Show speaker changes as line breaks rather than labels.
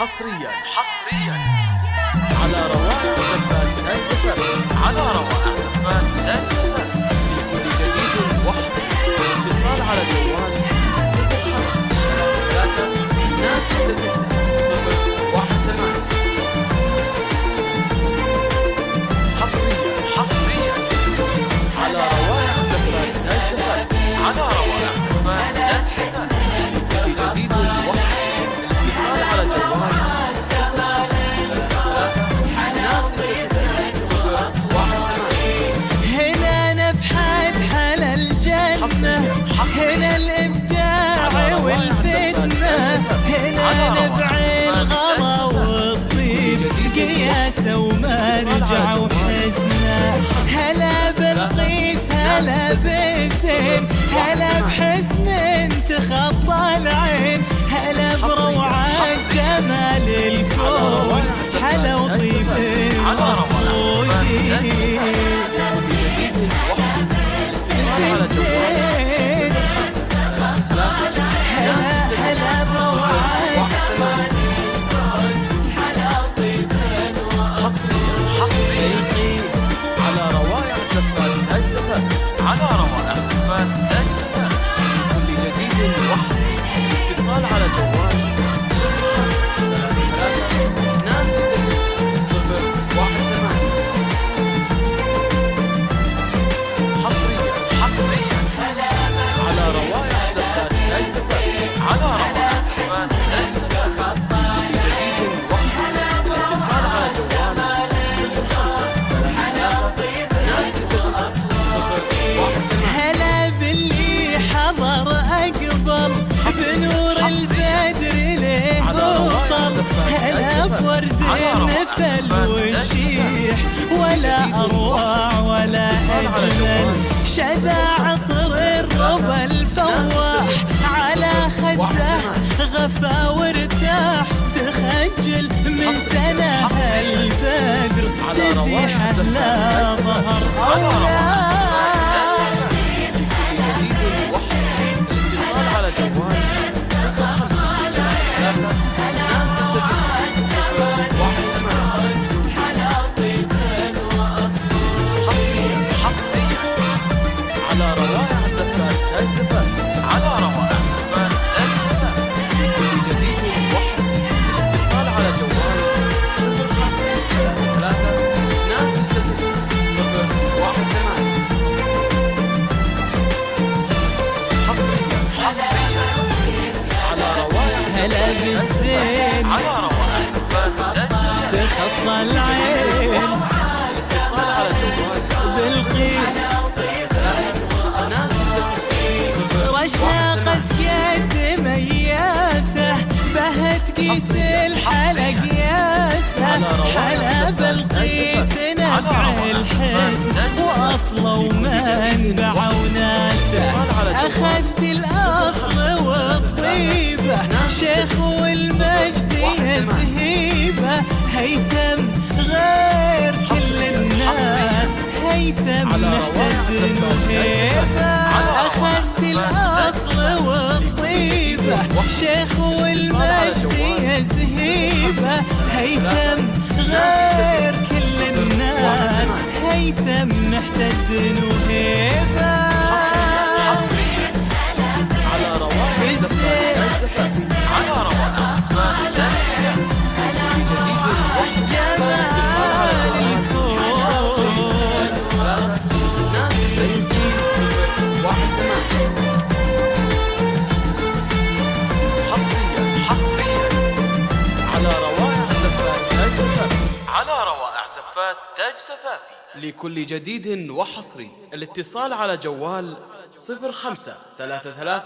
حصريا على روائع زفات تاج زفاف. لكل جديد وحصري الاتصال على جوال 05-3-3-6-0-1-8. حصريا على روائع زفات تاج زفاف. لكل جديد وحصري الاتصال على جوال 05-3-3-6-0-1-8.
هنا نبحث على الجنة، هنا الإبداع والفتنة، هنا نبع الغلا والطيب، قياسة ومرجع وحسنة. هلا بلقيس هلا بسين، هلا بحسن تخطى العين، هلا بروعة جمال الكون، حلا وطيب مصمودين. هلا بروعة
على روائع زفات تاج زفاف. لكل جديد وحصري الاتصال على جوال 05-3-3-6-0-1-8. حصريا على روائع زفات تاج زفاف. لكل جديد وحصري الاتصال على جوال 05-3-3-6-0-1-8.
هلا باللي حضر أقبل بنور البدر له وطل، هلا بورد النفل والشيح، ولا أروع ولا أجمل شذا عطر الربى الفواح، على خده غفا وارتاح، تخجل من سنها البدر، تزيح لا ظهر أولا.
الاتصال على جوال 05-3-3-6-0-1-8. على روائع زفات تاج زفاف. لكل جديد وحصري الاتصال على جوال 05-3-3-6-0-1-8. على روائع
هلا بالزين تخطى العين،
الاتصال على جوال
بالقيس رشاقة قد مياسة، بهت قيس الحلق ياسة، حلا بالقيس نبع الحسن، وأصله ومنبع وناسه، أخذت الأصل والطيبة، شيخ والمجد يزهيبه، هيثم غير كل الناس، هيثم محتد وهيبة. أخذت الأصل والطيبة، شيخ والمجد يزهيبه، هيثم غير كل الناس، هيثم محتد وهيبة.
على روائع زفات تاج زفاف. لكل جديد وحصري الاتصال على جوال 05-3-3-6-0-1-8. حصريا على روائع زفات تاج زفاف. لكل جديد وحصري الاتصال على جوال 05-3-3